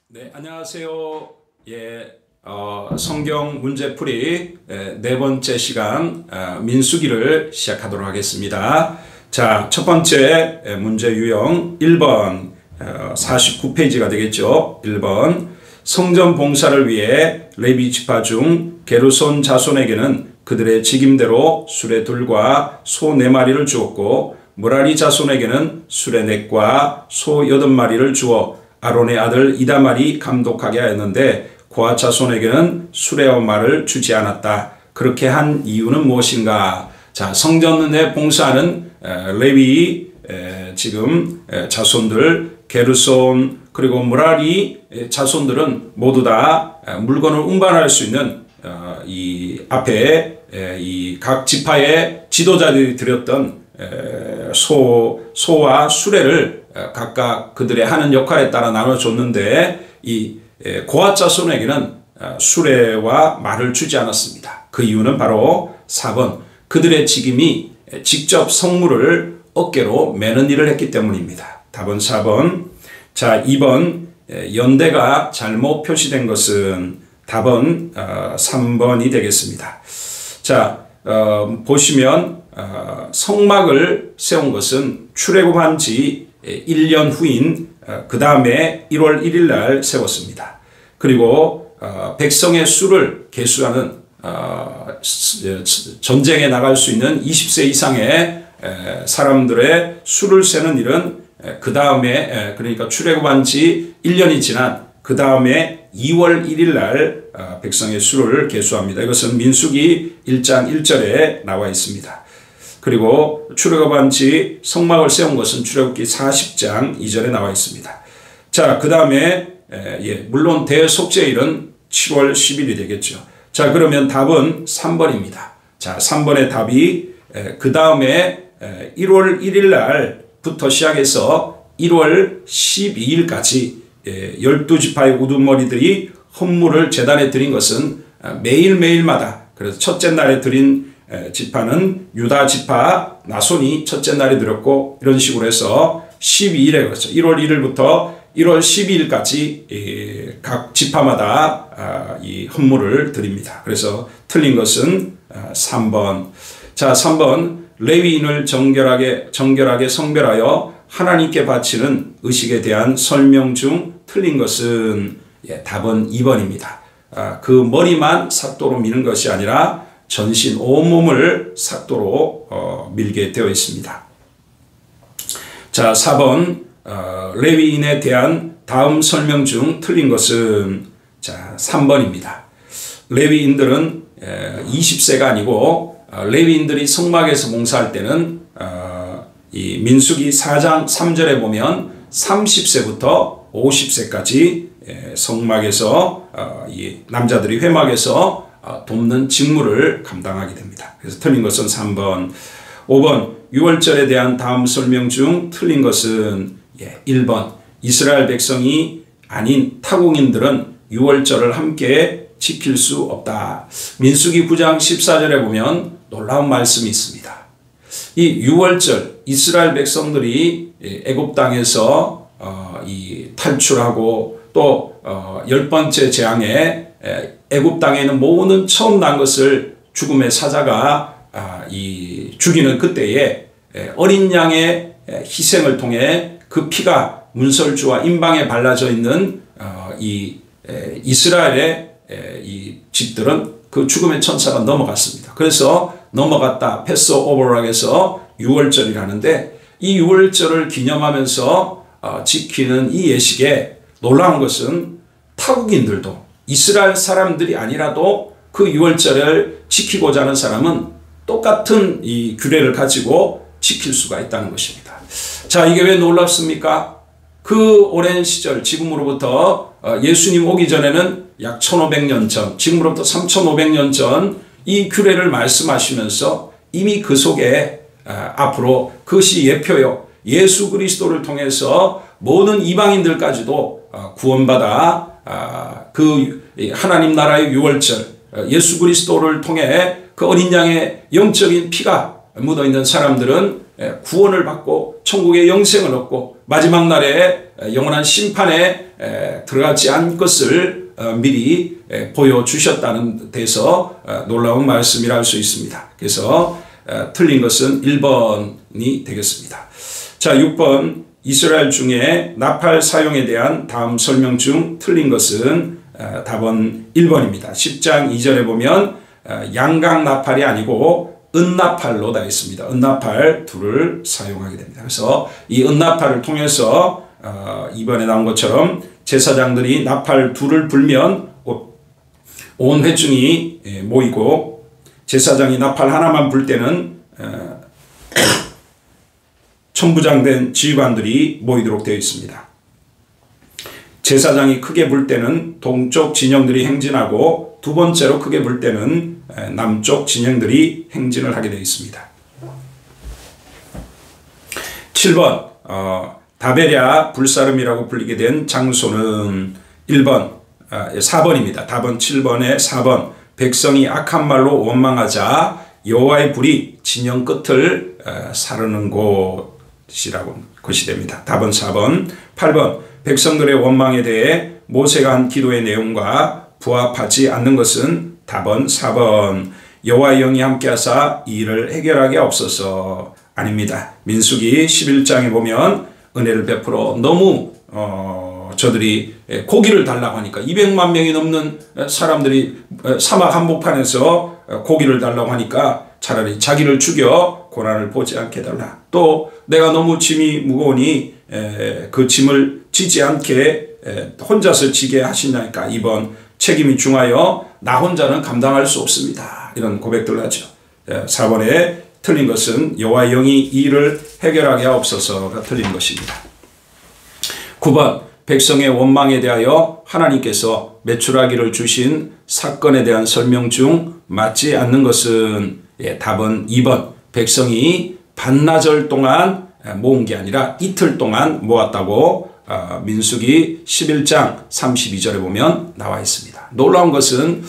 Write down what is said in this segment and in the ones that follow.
네, 안녕하세요. 성경 문제풀이 네 번째 시간 민수기를 시작하도록 하겠습니다. 자, 첫 번째 문제 유형 1번 49페이지가 되겠죠. 1번 성전 봉사를 위해 레위 지파 중 게르손 자손에게는 그들의 직임대로 수레 둘과 소 4마리를 주었고 므라리 자손에게는 수레 넷과 소 8마리를 주어 아론의 아들 이다말이 감독하게 하였는데 고핫 자손에게는 수레와 말을 주지 않았다. 그렇게 한 이유는 무엇인가? 자, 성전에 봉사하는 레위 지금 자손들 게르손 그리고 므라리 자손들은 모두 다 물건을 운반할 수 있는 이 앞에 이 각 지파의 지도자들이 드렸던 소와 수레를 각각 그들의 하는 역할에 따라 나눠줬는데 이 고핫 자손에게는 수레와 말을 주지 않았습니다. 그 이유는 바로 4번 그들의 직임이 직접 성물을 어깨로 매는 일을 했기 때문입니다. 답은 4번. 자, 2번 연대가 잘못 표시된 것은 답은 3번이 되겠습니다. 자, 보시면 성막을 세운 것은 출애굽한 지 1년 후인 그 다음에 1월 1일 날 세웠습니다. 그리고 백성의 수를 계수하는 전쟁에 나갈 수 있는 20세 이상의 사람들의 수를 세는 일은 그 다음에 그러니까 출애굽한 지 1년이 지난 그 다음에 2월 1일 날 백성의 수를 계수합니다. 이것은 민수기 1장 1절에 나와 있습니다. 그리고 출애굽한 지 성막을 세운 것은 출애굽기 40장 2절에 나와 있습니다. 자, 그 다음에 물론 대속죄일은 7월 10일이 되겠죠. 자, 그러면 답은 3번입니다. 자, 3번의 답이 그 다음에 1월 1일 날부터 시작해서 1월 12일까지 12지파의 우두머리들이 헌물을 제단에 드린 것은 매일매일마다, 그래서 첫째 날에 드린 지파는 유다 지파 나손이 첫째 날에 드렸고 이런 식으로 해서 12일에 그렇죠. 1월 1일부터 1월 12일까지 각 지파마다 이 헌물을 드립니다. 그래서 틀린 것은 3번. 자, 3번 레위인을 정결하게 성별하여 하나님께 바치는 의식에 대한 설명 중 틀린 것은 답은 2번입니다. 그 머리만 삭도로 미는 것이 아니라 전신 온몸을 삭도로 밀게 되어 있습니다. 자, 4번 레위인에 대한 다음 설명 중 틀린 것은 자 3번입니다. 레위인들은 20세가 아니고 레위인들이 성막에서 봉사할 때는 이 민수기 4장 3절에 보면 30세부터 50세까지 성막에서 이 남자들이 회막에서 돕는 직무를 감당하게 됩니다. 그래서 틀린 것은 3번. 5번 유월절에 대한 다음 설명 중 틀린 것은 1번 이스라엘 백성이 아닌 타국인들은 유월절을 함께 지킬 수 없다. 민수기 9장 14절에 보면 놀라운 말씀이 있습니다. 이 유월절 이스라엘 백성들이 애굽 땅에서 이 탈출하고 또 10번째 재앙에 애굽 땅에 있는 모든 처음 난 것을 죽음의 사자가 이 죽이는 그때에 어린 양의 희생을 통해 그 피가 문설주와 임방에 발라져 있는 이 이스라엘의 이 집들은 그 죽음의 천사가 넘어갔습니다. 그래서 넘어갔다 패스오버라고 해서 유월절이라는데 이 유월절을 기념하면서 지키는 이 예식에 놀라운 것은 타국인들도 이스라엘 사람들이 아니라도 그 유월절을 지키고자 하는 사람은 똑같은 이 규례를 가지고 지킬 수가 있다는 것입니다. 자, 이게 왜 놀랍습니까? 그 오랜 시절 지금으로부터 예수님 오기 전에는 약 1500년 전, 지금으로부터 3500년 전 이 규례를 말씀하시면서 이미 그 속에 앞으로 그것이 예표요 예수 그리스도를 통해서 모든 이방인들까지도 구원받아 그 하나님 나라의 유월절 예수 그리스도를 통해 그 어린 양의 영적인 피가 묻어있는 사람들은 구원을 받고 천국의 영생을 얻고 마지막 날에 영원한 심판에 들어가지 않을 것을 미리 보여주셨다는 데서 놀라운 말씀이라 할 수 있습니다. 그래서 틀린 것은 1번이 되겠습니다. 자, 6번 이스라엘 중에 나팔 사용에 대한 다음 설명 중 틀린 것은 답은 1번입니다. 10장 2절에 보면 양각 나팔이 아니고 은나팔로 다 있습니다. 은나팔 둘을 사용하게 됩니다. 그래서 이 은나팔을 통해서 이번에 나온 것처럼 제사장들이 나팔 둘을 불면 온 회중이 모이고 제사장이 나팔 하나만 불 때는 천부장된 지휘관들이 모이도록 되어 있습니다. 제사장이 크게 불 때는 동쪽 진영들이 행진하고 두 번째로 크게 불 때는 남쪽 진영들이 행진을 하게 되어 있습니다. 7번 다베랴 불사름이라고 불리게 된 장소는 4번입니다. 답은 7번에 4번 백성이 악한 말로 원망하자 여호와의 불이 진영 끝을 사르는 곳이 됩니다. 답은 4번. 8번 백성들의 원망에 대해 모세가 한 기도의 내용과 부합하지 않는 것은 답은 4번 여호와의 영이 함께하사 이 일을 해결하게 없어서 아닙니다. 민수기 11장에 보면 은혜를 베풀어 너무 저들이 고기를 달라고 하니까 200만 명이 넘는 사람들이 사막 한복판에서 고기를 달라고 하니까 차라리 자기를 죽여 고난을 보지 않게 해달라. 또 내가 너무 짐이 무거우니 그 짐을 지지 않게 혼자서 지게 하신다니까 이번 책임이 중하여 나 혼자는 감당할 수 없습니다. 이런 고백들을 하죠. 4번에 틀린 것은 여호와의 영이 이 일을 해결하게 하옵소서가 틀린 것입니다. 9번 백성의 원망에 대하여 하나님께서 메추라기를 주신 사건에 대한 설명 중 맞지 않는 것은 답은 2번 백성이 반나절 동안 모은 게 아니라 이틀 동안 모았다고 민수기 11장 32절에 보면 나와 있습니다. 놀라운 것은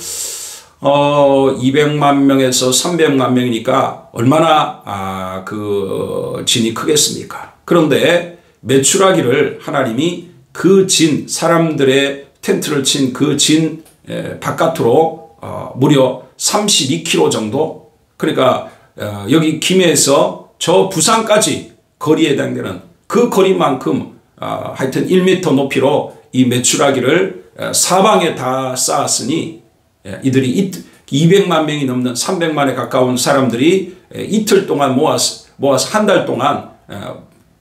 200만 명에서 300만 명이니까 얼마나 그 진이 크겠습니까? 그런데 메추라기를 하나님이 그 진, 사람들의 텐트를 친 그 진 바깥으로 무려 32km 정도, 그러니까 여기 김해에서 저 부산까지 거리에 해당되는 그 거리만큼 하여튼 1m 높이로 이 메추라기를 사방에 다 쌓았으니 이들이 200만 명이 넘는 300만에 가까운 사람들이 이틀 동안 모아서 한 달 동안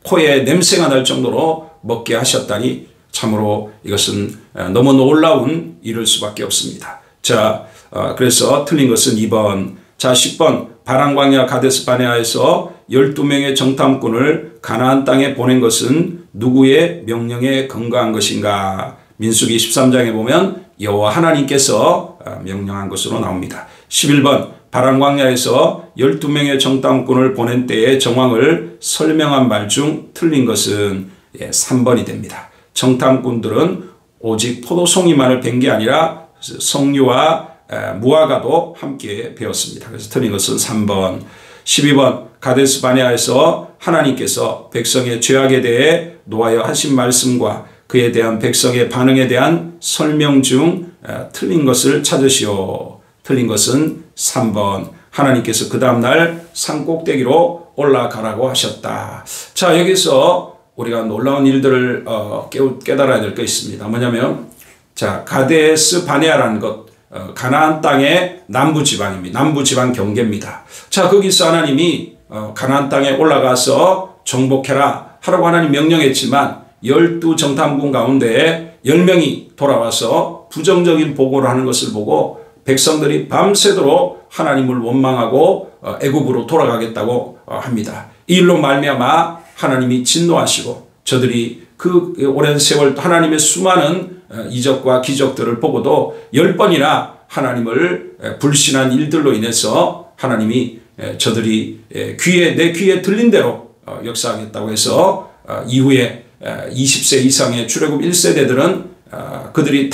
코에 냄새가 날 정도로 먹게 하셨다니 참으로 이것은 너무 놀라운 일일 수밖에 없습니다. 자, 그래서 틀린 것은 2번. 자, 10번 바람광야 가데스 바네아에서 12명의 정탐꾼을 가나안 땅에 보낸 것은 누구의 명령에 근거한 것인가? 민수기 13장에 보면 여호와 하나님께서 명령한 것으로 나옵니다. 11번 바람광야에서 12명의 정탐꾼을 보낸 때의 정황을 설명한 말 중 틀린 것은 3번이 됩니다. 정탐꾼들은 오직 포도송이만을 벤 게 아니라 석류와 무화과도 함께 베었습니다. 그래서 틀린 것은 3번. 12번 가데스 바네아에서 하나님께서 백성의 죄악에 대해 노하여 하신 말씀과 그에 대한 백성의 반응에 대한 설명 중 틀린 것을 찾으시오. 틀린 것은 3번. 하나님께서 그 다음날 산꼭대기로 올라가라고 하셨다. 자, 여기서 우리가 놀라운 일들을 깨달아야 될 것 있습니다. 뭐냐면, 자, 가데스 바네아라는 것, 가나안 땅의 남부지방입니다. 남부지방 경계입니다. 자, 거기서 하나님이 가나안 땅에 올라가서 정복해라 하라고 하나님 명령했지만 12정탐꾼 가운데 10명이 돌아와서 부정적인 보고를 하는 것을 보고 백성들이 밤새도록 하나님을 원망하고 애굽으로 돌아가겠다고 합니다. 이 일로 말미암아 하나님이 진노하시고 저들이 그 오랜 세월 하나님의 수많은 이적과 기적들을 보고도 10번이나 하나님을 불신한 일들로 인해서 하나님이 저들이 내 귀에 들린 대로 역사하겠다고 해서 이후에 20세 이상의 출애굽 1세대들은 그들이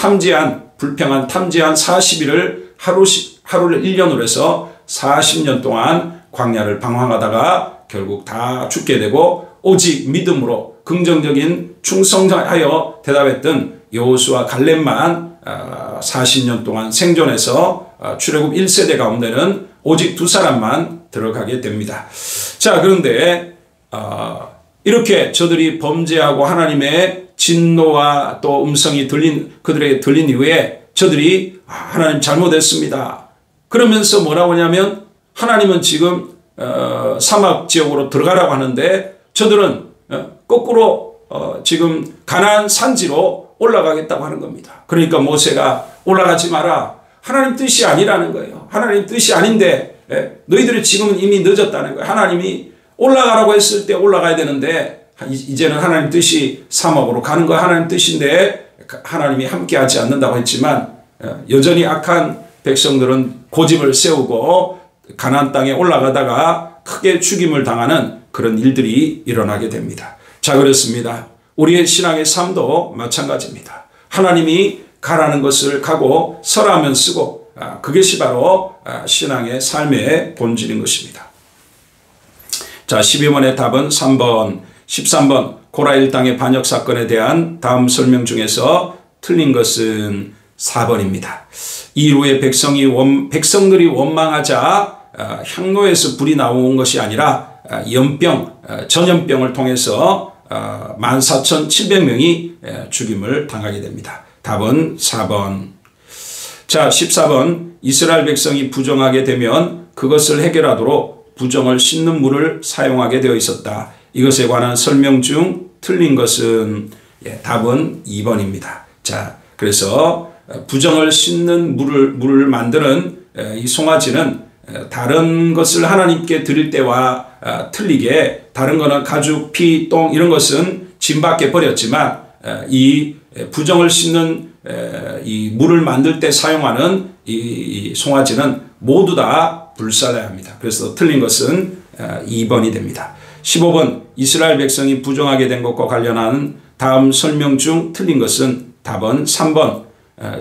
불평한 탐지한 40일을 하루를 1년으로 해서 40년 동안 광야를 방황하다가 결국 다 죽게 되고 오직 믿음으로 긍정적인 충성하여 대답했던 여호수아 갈렙만 40년 동안 생존해서 출애굽 1세대 가운데는 오직 2사람만 들어가게 됩니다. 자, 그런데 이렇게 저들이 범죄하고 하나님의 진노와 또 음성이 그들에게 들린 이후에 저들이 하나님 잘못했습니다. 그러면서 뭐라고 하냐면 하나님은 지금 사막 지역으로 들어가라고 하는데 저들은 거꾸로 지금 가나안 산지로 올라가겠다고 하는 겁니다. 그러니까 모세가 올라가지 마라. 하나님 뜻이 아니라는 거예요. 하나님 뜻이 아닌데 너희들이 지금은 이미 늦었다는 거예요. 하나님이 올라가라고 했을 때 올라가야 되는데 이제는 하나님 뜻이 사막으로 가는 거 하나님 뜻인데 하나님이 함께하지 않는다고 했지만 여전히 악한 백성들은 고집을 세우고 가나안 땅에 올라가다가 크게 죽임을 당하는 그런 일들이 일어나게 됩니다. 자, 그렇습니다. 우리의 신앙의 삶도 마찬가지입니다. 하나님이 가라는 것을 가고 설하면 쓰고 그것이 바로 신앙의 삶의 본질인 것입니다. 자, 12번의 답은 3번, 13번 고라 일당의 반역 사건에 대한 다음 설명 중에서 틀린 것은 4번입니다. 이후에 백성들이 원망하자 향로에서 불이 나온 것이 아니라 전염병을 통해서 14,700명이 죽임을 당하게 됩니다. 답은 4번. 자, 14번 이스라엘 백성이 부정하게 되면 그것을 해결하도록 부정을 씻는 물을 사용하게 되어 있었다. 이것에 관한 설명 중 틀린 것은 답은 2번입니다. 자, 그래서 부정을 씻는 물을 만드는 이 송아지는 다른 것을 하나님께 드릴 때와 틀리게 다른 거는 가죽, 피, 똥 이런 것은 진밖에 버렸지만 이 부정을 씻는 이 물을 만들 때 사용하는 이 송아지는 모두 다 불살라야 합니다. 그래서 틀린 것은 2번이 됩니다. 15번 이스라엘 백성이 부정하게 된 것과 관련한 다음 설명 중 틀린 것은 답은 3번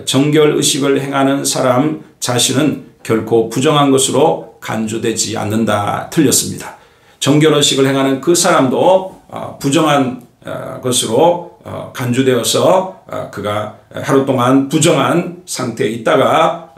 정결의식을 행하는 사람 자신은 결코 부정한 것으로 간주되지 않는다. 틀렸습니다. 정결의식을 행하는 그 사람도 부정한 것으로 간주되어서 그가 하루 동안 부정한 상태에 있다가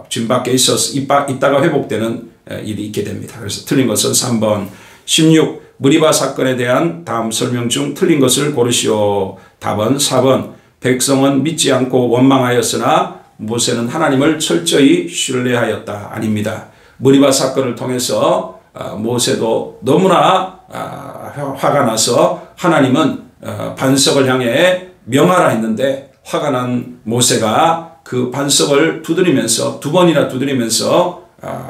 진 밖에 있다가 회복되는 일이 있게 됩니다. 그래서 틀린 것은 3번. 16. 무리바 사건에 대한 다음 설명 중 틀린 것을 고르시오. 답은 4번. 백성은 믿지 않고 원망하였으나 모세는 하나님을 철저히 신뢰하였다. 아닙니다. 무리바 사건을 통해서 모세도 너무나 화가 나서 하나님은 반석을 향해 명하라 했는데 화가 난 모세가 그 반석을 두드리면서 2번이나 두드리면서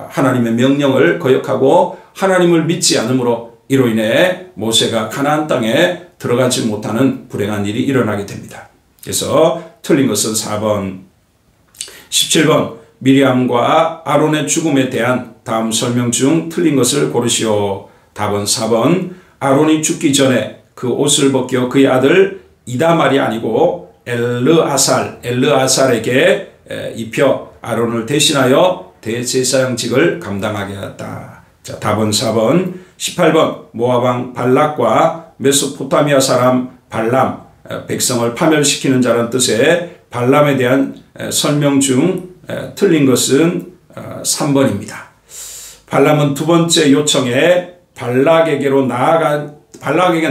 하나님의 명령을 거역하고 하나님을 믿지 않으므로 이로 인해 모세가 가나안 땅에 들어가지 못하는 불행한 일이 일어나게 됩니다. 그래서 틀린 것은 4번. 17번 미리암과 아론의 죽음에 대한 다음 설명 중 틀린 것을 고르시오. 답은 4번. 아론이 죽기 전에 그 옷을 벗겨 그의 아들 이다말이 아니고 엘르아살에게 입혀 아론을 대신하여 대제사장직을 감당하게 하였다. 자, 답은 4번. 18번 모압 발락과 메소포타미아 사람 발람 백성을 파멸시키는 자라는 뜻의 발람에 대한 설명 중 틀린 것은 3번입니다. 발람은 두 번째 요청에 발락에게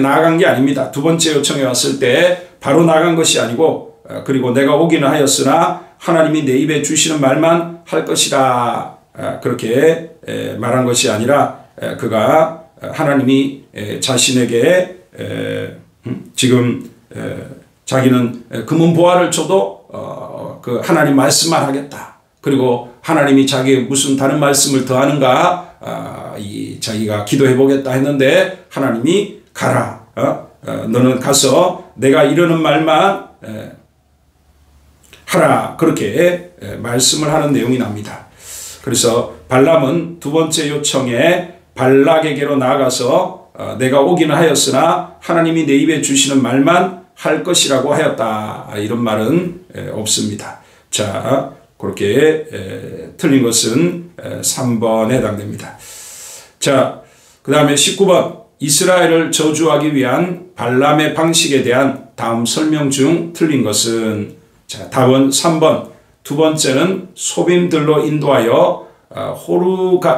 나아간 게 아닙니다. 두 번째 요청에 왔을 때 바로 나간 것이 아니고 그리고 내가 오기는 하였으나 하나님이 내 입에 주시는 말만 할 것이다. 그렇게 말한 것이 아니라 그가 하나님이 자신에게 지금 자기는 금은 보화를 줘도 그 하나님 말씀만 하겠다. 그리고 하나님이 자기의 무슨 다른 말씀을 더하는가 자기가 기도해 보겠다 했는데 하나님이 가라. 너는 가서 내가 이러는 말만 하라. 그렇게 말씀을 하는 내용이 납니다. 그래서 발람은 두 번째 요청에 발락에게로 나아가서 내가 오기는 하였으나 하나님이 내 입에 주시는 말만 할 것이라고 하였다. 이런 말은 없습니다. 자, 그렇게 틀린 것은 3번에 해당됩니다. 자, 그 다음에 19번 이스라엘을 저주하기 위한 발람의 방식에 대한 다음 설명 중 틀린 것은? 자, 답은 3번. 두 번째는 소빔들로 인도하여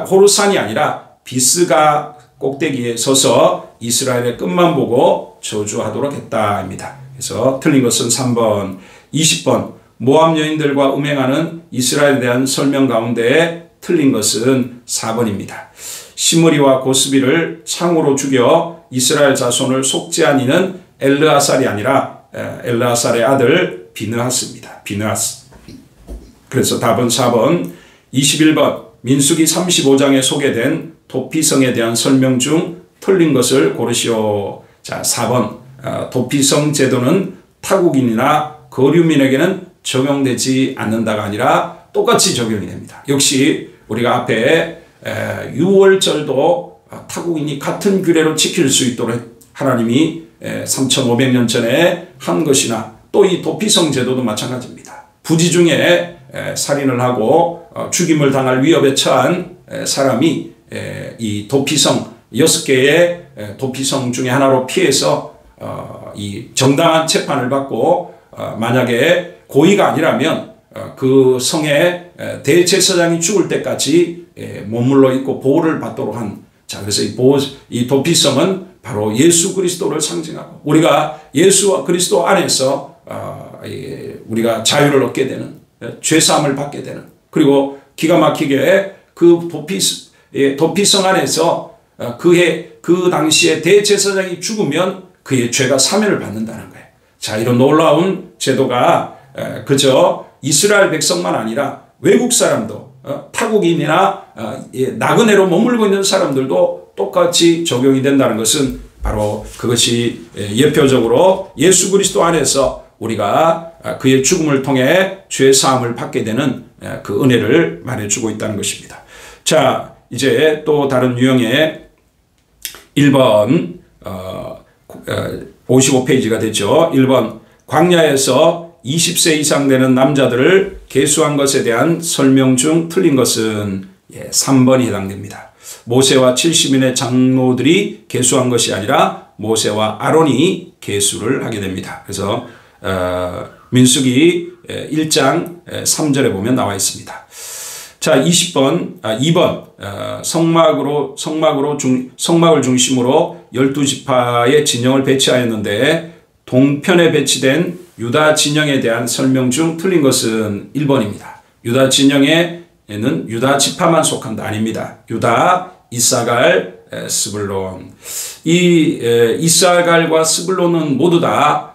호르산이 아니라 비스가 꼭대기에 서서 이스라엘의 끝만 보고 저주하도록 했다입니다. 그래서 틀린 것은 3번. 20번. 모압 여인들과 음행하는 이스라엘에 대한 설명 가운데 틀린 것은 4번입니다. 시므리와 고스비를 창으로 죽여 이스라엘 자손을 속죄한 이는 엘르아살이 아니라 엘르아살의 아들 비느하스입니다. 비느하스. 그래서 답은 4번. 21번. 민수기 35장에 소개된 도피성에 대한 설명 중 틀린 것을 고르시오. 자, 4번. 도피성 제도는 타국인이나 거류민에게는 적용되지 않는다가 아니라 똑같이 적용이 됩니다. 역시 우리가 앞에 유월절도 타국인이 같은 규례로 지킬 수 있도록 하나님이 3,500년 전에 한 것이나 또 이 도피성 제도도 마찬가지입니다. 부지 중에 살인을 하고 죽임을 당할 위협에 처한 사람이 이 도피성 6개의 도피성 중에 하나로 피해서 이 정당한 재판을 받고 만약에 고의가 아니라면 그 성의 대제사장이 죽을 때까지 머물러 있고 보호를 받도록 한, 자, 그래서 이 도피성은 바로 예수 그리스도를 상징하고 우리가 예수와 그리스도 안에서 우리가 자유를 얻게 되는, 죄사함을 받게 되는, 그리고 기가 막히게 그 도피성 안에서 그 당시에 대제사장이 죽으면 그의 죄가 사면을 받는다는 거예요. 자, 이런 놀라운 제도가 그저 이스라엘 백성만 아니라 외국 사람도, 타국인이나 나그네로 머물고 있는 사람들도 똑같이 적용이 된다는 것은 바로 그것이 예표적으로 예수 그리스도 안에서 우리가 그의 죽음을 통해 죄 사함을 받게 되는 그 은혜를 말해주고 있다는 것입니다. 자, 이제 또 다른 유형의 1번 55페이지가 되죠. 1번 광야에서 20세 이상 되는 남자들을 계수한 것에 대한 설명 중 틀린 것은 3번이 해당됩니다. 모세와 70인의 장로들이 계수한 것이 아니라 모세와 아론이 계수를 하게 됩니다. 그래서 민수기 1장 3절에 보면 나와 있습니다. 자, 2번 성막을 중심으로 12지파의 진영을 배치하였는데 동편에 배치된 유다 진영에 대한 설명 중 틀린 것은 1번입니다. 유다 진영에는 유다 지파만 속한다. 아닙니다. 유다, 이사갈, 스불론. 이 이사갈과 스불론은 모두 다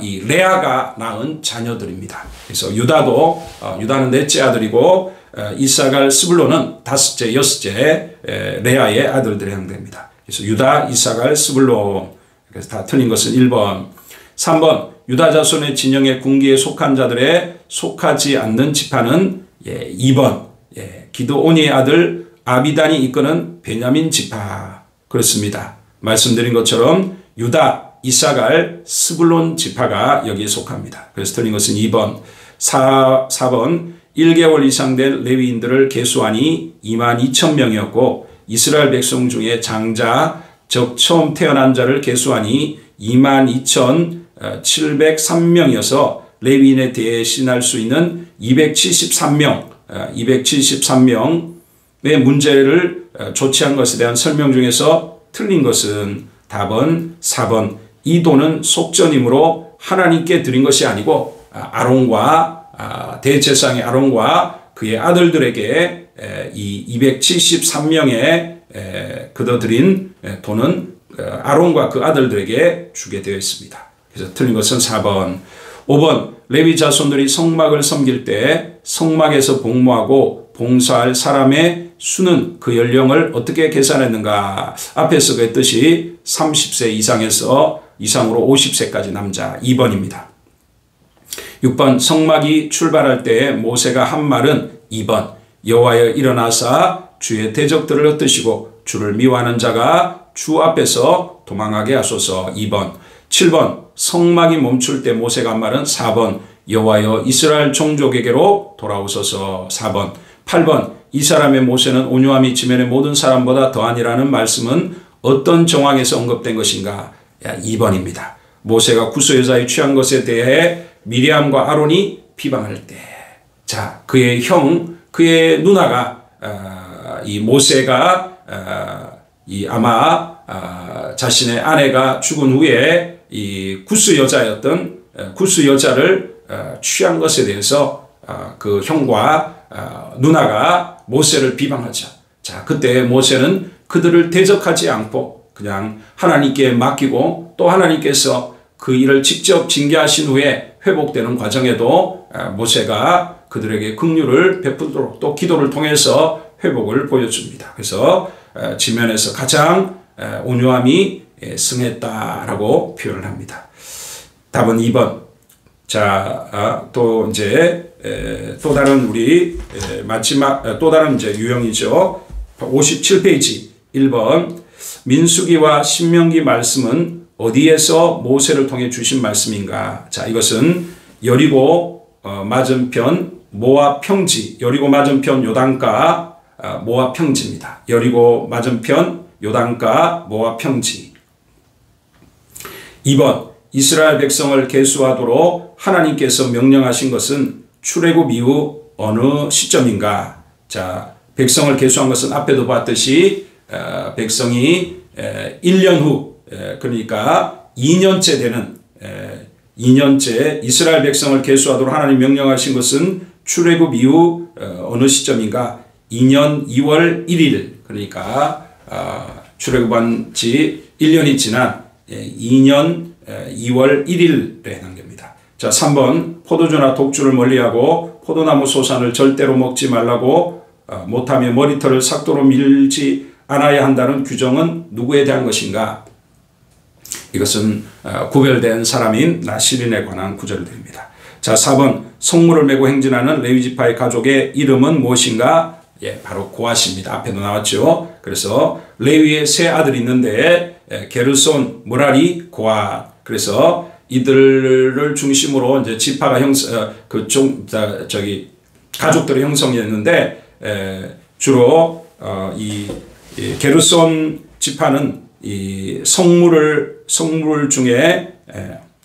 이 레아가 낳은 자녀들입니다. 그래서 유다는 넷째 아들이고 이사갈, 스불론은 다섯째, 여섯째 레아의 아들들에 해당됩니다. 그래서 유다, 이사갈, 스불론. 그래서 다 틀린 것은 1번. 3번 유다 자손의 진영의 군기에 속한 자들에 속하지 않는 지파는 2번 기드온의 아들 아비단이 이끄는 베냐민 지파. 그렇습니다. 말씀드린 것처럼 유다, 이사갈, 스불론 지파가 여기에 속합니다. 그래서 틀린 것은 2번. 4번 1개월 이상 된 레위인들을 계수하니 22,000명이었고 이스라엘 백성 중에 장자 즉 처음 태어난 자를 계수하니 22,703명이어서 레위인에 대신할 수 있는 273명의 문제를 조치한 것에 대한 설명 중에서 틀린 것은 답은 4번. 이 돈은 속전이므로 하나님께 드린 것이 아니고 아론과 대제사장의 아론과 그의 아들들에게 이 273명의 그도 드린 돈은 아론과 그 아들들에게 주게 되어 있습니다. 그래서 틀린 것은 4번. 5번 레위 자손들이 성막을 섬길 때 성막에서 복무하고 봉사할 사람의 수는 그 연령을 어떻게 계산했는가. 앞에서 그랬듯이 30세 이상으로 50세까지 남자. 2번입니다. 6번 성막이 출발할 때 모세가 한 말은 2번 여호와여 일어나사 주의 대적들을 흩으시고 주를 미워하는 자가 주 앞에서 도망하게 하소서. 2번. 7번 성막이 멈출 때 모세가 한 말은 4번 여호와여 이스라엘 종족에게로 돌아오소서. 4번. 8번 이 사람의 모세는 온유함이 지면의 모든 사람보다 더하니라는 말씀은 어떤 정황에서 언급된 것인가. 2번입니다. 모세가 구스 여자의 취한 것에 대해 미리암과 아론이 비방할 때, 자, 그의 그의 누나가 이 모세가 아마 자신의 아내가 죽은 후에 이 구스 여자였던 구스 여자를 취한 것에 대해서 그 형과 누나가 모세를 비방하죠. 자, 그때 모세는 그들을 대적하지 않고 그냥 하나님께 맡기고, 또 하나님께서 그 일을 직접 징계하신 후에 회복되는 과정에도 모세가 그들에게 긍휼을 베푸도록 또 기도를 통해서 회복을 보여줍니다. 그래서 지면에서 가장 온유함이 승했다라고 표현을 합니다. 답은 2번. 자, 또 이제 또 다른 우리 마지막 또 다른 이제 유형이죠. 57페이지 1번. 민수기와 신명기 말씀은 어디에서 모세를 통해 주신 말씀인가? 자, 이것은 여리고 맞은편 모압 평지, 여리고 맞은편 요단가 모압 평지입니다. 여리고 맞은편 요단가 모압 평지. 2번. 이스라엘 백성을 계수하도록 하나님께서 명령하신 것은 출애굽 이후 어느 시점인가? 자, 백성을 계수한 것은 앞에도 봤듯이 백성이 1년 후, 그러니까 2년째 되는 2년째 이스라엘 백성을 계수하도록 하나님 명령하신 것은 출애굽 이후 어느 시점인가? 2년 2월 1일, 그러니까 출애굽한 지 1년이 지난 2년 2월 1일에 해당됩니다. 자, 3번. 포도주나 독주를 멀리하고 포도나무 소산을 절대로 먹지 말라고 못하며 머리털을 삭도로 밀지 않아야 한다는 규정은 누구에 대한 것인가? 이것은 구별된 사람인 나시린에 관한 구절들입니다. 자, 4번. 성물을 메고 행진하는 레위지파의 가족의 이름은 무엇인가? 예, 바로 고앗입니다. 앞에도 나왔죠. 그래서 레위의 세 아들이 있는데 게르손, 무라리, 고앗. 그래서 이들을 중심으로 이제 지파가 가족들의 형성이 됐는데 주로 이 게르손 지파는 이 성물 중에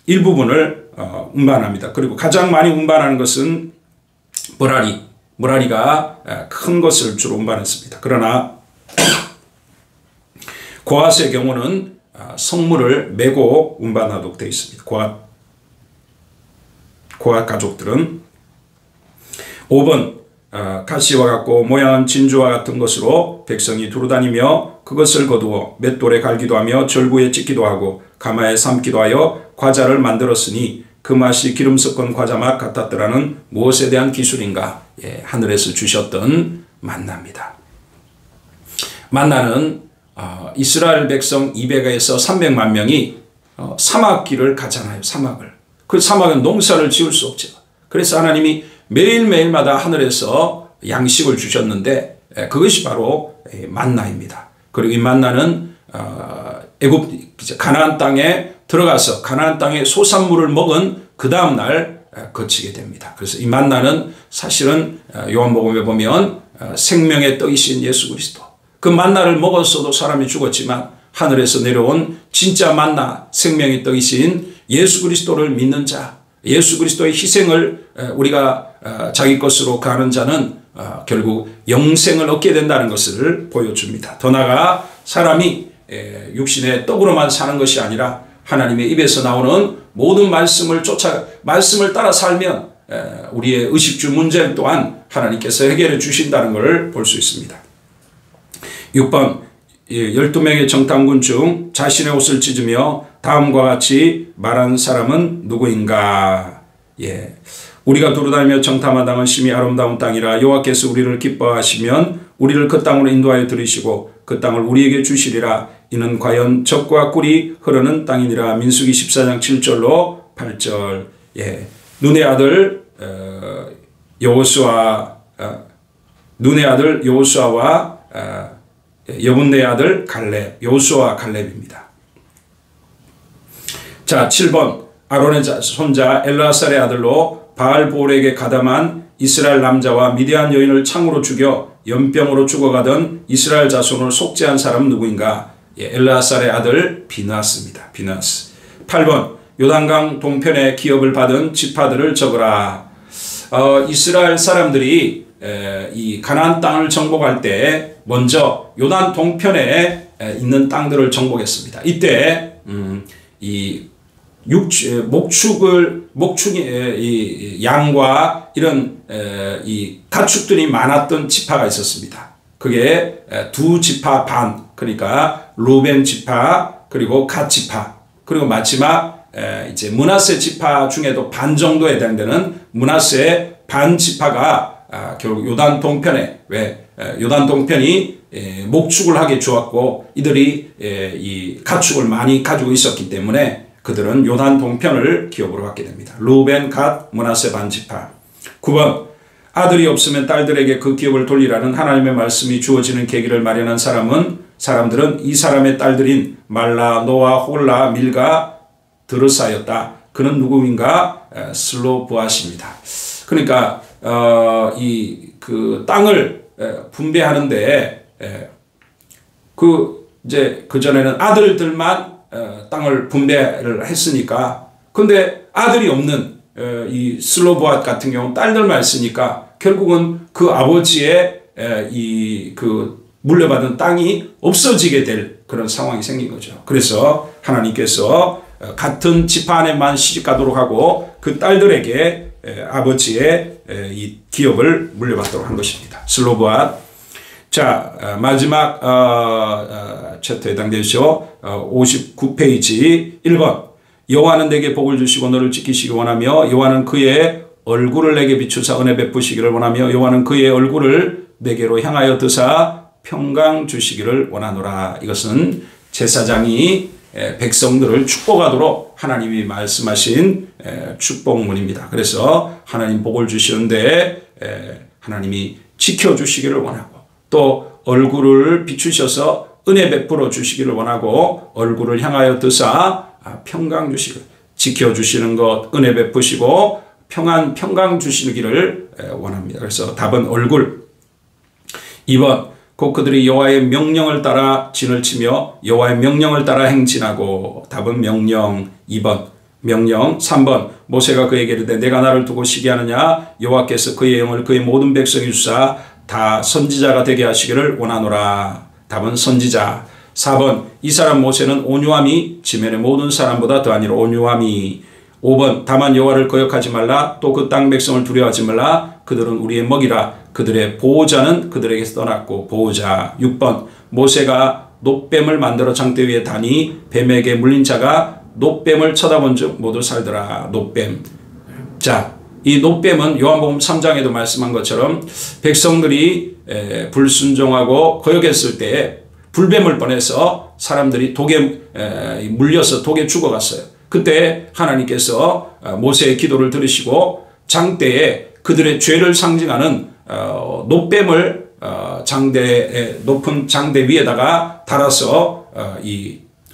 일부분을 운반합니다. 그리고 가장 많이 운반하는 것은 무라리가 큰 것을 주로 운반했습니다. 그러나 고앗의 경우는 성물을 메고 운반하도록 되어 있습니다. 고앗 가족들은. 5번. 가시와 같고 모양은 진주와 같은 것으로 백성이 두루다니며 그것을 거두어 맷돌에 갈기도 하며 절구에 찢기도 하고 가마에 삶기도 하여 과자를 만들었으니 그 맛이 기름 섞은 과자 맛 같았더라는 무엇에 대한 기술인가? 예, 하늘에서 주셨던 만나입니다. 만나는 이스라엘 백성 200에서 300만 명이 사막길을 가잖아요. 사막을. 그 사막은 농사를 지을 수 없죠. 그래서 하나님이 매일매일마다 하늘에서 양식을 주셨는데 그것이 바로 만나입니다. 그리고 이 만나는 가나안 땅에 들어가서 가나안 땅의 소산물을 먹은 그 다음 날 거치게 됩니다. 그래서 이 만나는 사실은 요한복음에 보면 생명의 떡이신 예수 그리스도, 그 만나를 먹었어도 사람이 죽었지만 하늘에서 내려온 진짜 만나 생명의 떡이신 예수 그리스도를 믿는 자, 예수 그리스도의 희생을 우리가 자기 것으로 가는 자는 결국 영생을 얻게 된다는 것을 보여줍니다. 더 나아가 사람이 육신의 떡으로만 사는 것이 아니라 하나님의 입에서 나오는 모든 말씀을 따라 살면 우리의 의식주 문제 또한 하나님께서 해결해 주신다는 것을 볼 수 있습니다. 6번. 12명의 정탐꾼 중 자신의 옷을 찢으며 다음과 같이 말한 사람은 누구인가? 예. 우리가 두루다니며 정탐한 땅은 심히 아름다운 땅이라 여호와께서 우리를 기뻐하시면 우리를 그 땅으로 인도하여 들이시고 그 땅을 우리에게 주시리라. 이는 과연 젖과 꿀이 흐르는 땅이니라. 민수기 14장 7절로 8절. 예. 눈의 아들 여호수아와 여분네의 아들 갈렙, 여호수아와 갈렙입니다. 자, 7번. 아론의 손자 엘르아살의 아들로 바알볼에게 가담한 이스라엘 남자와 미디안 여인을 창으로 죽여 연병으로 죽어가던 이스라엘 자손을 속죄한 사람은 누구인가? 예, 엘르아살의 아들 비느하스입니다. 비느하스. 8번. 요단강 동편에 기업을 받은 지파들을 적으라. 이스라엘 사람들이 이 가나안 땅을 정복할 때 먼저 요단 동편에 있는 땅들을 정복했습니다. 이때 이 목축이 양과 이런 이 가축들이 많았던 지파가 있었습니다. 그게 두 지파 반, 그러니까 루벤 지파 그리고 갓 지파, 그리고 마지막 이제 므낫세 지파 중에도 반 정도 해당되는 므낫세 반 지파가 결국 요단 동편에, 요단 동편이 목축을 하게 주었고 이들이 이 가축을 많이 가지고 있었기 때문에 그들은 요단 동편을 기업으로 갖게 됩니다. 루벤, 갓, 므낫세 반 지파. 9번, 아들이 없으면 딸들에게 그 기업을 돌리라는 하나님의 말씀이 주어지는 계기를 마련한 사람들은 이 사람의 딸들인 말라, 노아, 홀라, 밀가, 드르사였다. 그는 누구인가? 슬로브앗입니다. 그러니까 그 땅을 분배하는데 이제 그 전에는 아들들만 땅을 분배를 했으니까, 근데 아들이 없는 이 슬로브앗 같은 경우 딸들만 있으니까 결국은 그 아버지의 그 물려받은 땅이 없어지게 될 그런 상황이 생긴 거죠. 그래서 하나님께서 같은 지파 안에만 시집가도록 하고 그 딸들에게 아버지의 이 기업을 물려받도록 한 것입니다. 슬로브앗. 자, 마지막 챕터에 해당되죠. 59페이지 1번. 여호와는 내게 복을 주시고 너를 지키시기 원하며 여호와는 그의 얼굴을 내게 비추사 은혜 베푸시기를 원하며 여호와는 그의 얼굴을 내게로 향하여 드사 평강 주시기를 원하노라. 이것은 제사장이 백성들을 축복하도록 하나님이 말씀하신 축복문입니다. 그래서 하나님 복을 주시는데 하나님이 지켜주시기를 원하고 또 얼굴을 비추셔서 은혜 베풀어 주시기를 원하고 얼굴을 향하여 드사 평강 주시기를, 지켜주시는 것, 은혜 베푸시고 평강 주시기를 원합니다. 그래서 답은 얼굴. 2번, 곧 그들이 여호와의 명령을 따라 진을 치며 여호와의 명령을 따라 행진하고. 답은 명령. 2번 명령. 3번 모세가 그에게 이르되 내가 나를 두고 시기하느냐 여호와께서 그의 영을 그의 모든 백성이 주사 다 선지자가 되게 하시기를 원하노라. 답은 선지자. 4번 이 사람 모세는 온유함이 지면의 모든 사람보다 더하니라. 온유함이. 5번 다만 여호와를 거역하지 말라. 또 그 땅 백성을 두려워하지 말라. 그들은 우리의 먹이라. 그들의 보호자는 그들에게서 떠났고. 보호자. 6번 모세가 놋뱀을 만들어 장대 위에 다니 뱀에게 물린 자가 놋뱀을 쳐다본 즉 모두 살더라. 놋뱀. 자, 이 놋뱀은 요한복음 3장에도 말씀한 것처럼 백성들이 불순종하고 거역했을 때 불뱀을 뻔해서 사람들이 독에 물려서 독에 죽어갔어요. 그때 하나님께서 모세의 기도를 들으시고 장대에 그들의 죄를 상징하는 놋뱀을 높은 장대 위에다가 달아서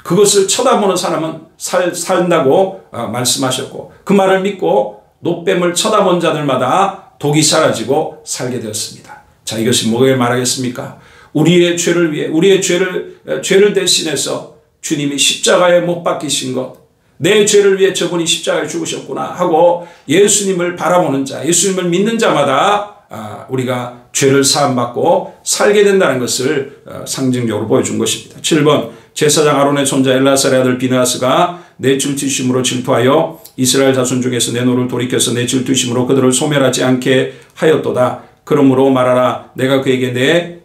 그것을 쳐다보는 사람은 산다고 말씀하셨고 그 말을 믿고 놋뱀을 쳐다본 자들마다 독이 사라지고 살게 되었습니다. 자, 이것이 뭐에 말하겠습니까? 우리의 죄를 위해 우리의 죄를 대신해서 주님이 십자가에 못 박히신 것, 내 죄를 위해 저분이 십자가에 죽으셨구나 하고 예수님을 바라보는 자, 예수님을 믿는 자마다 우리가 죄를 사함받고 살게 된다는 것을 상징적으로 보여준 것입니다. 7번 제사장 아론의 손자 엘라살의 아들 비느하스가 내 질투심으로 질투하여 이스라엘 자손 중에서 내 노를 돌이켜서 내 질투심으로 그들을 소멸하지 않게 하였도다. 그러므로 말하라. 내가 그에게 내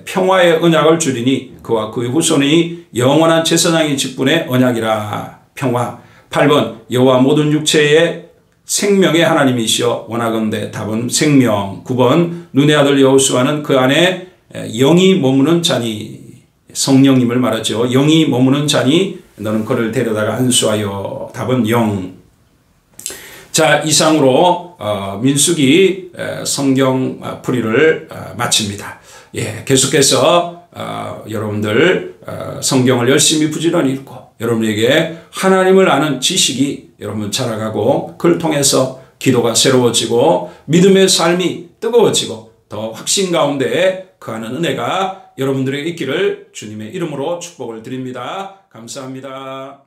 평화의 언약을 주리니 그와 그의 후손이 영원한 제사장의 직분의 언약이라. 평화. 8번 여호와 모든 육체의 생명의 하나님이시여 원하건대. 답은 생명. 9번 눈의 아들 여호수아는 그 안에 영이 머무는 자니. 성령님을 말하죠. 영이 머무는 자니 너는 그를 데려다가 안수하여. 답은 영. 자, 이상으로 민수기 성경 풀이를 마칩니다. 예, 계속해서 여러분들 성경을 열심히 부지런히 읽고 여러분에게 하나님을 아는 지식이 여러분 자라가고 그를 통해서 기도가 새로워지고 믿음의 삶이 뜨거워지고 더 확신 가운데 거하는 은혜가 여러분들에게 있기를 주님의 이름으로 축복을 드립니다. 감사합니다.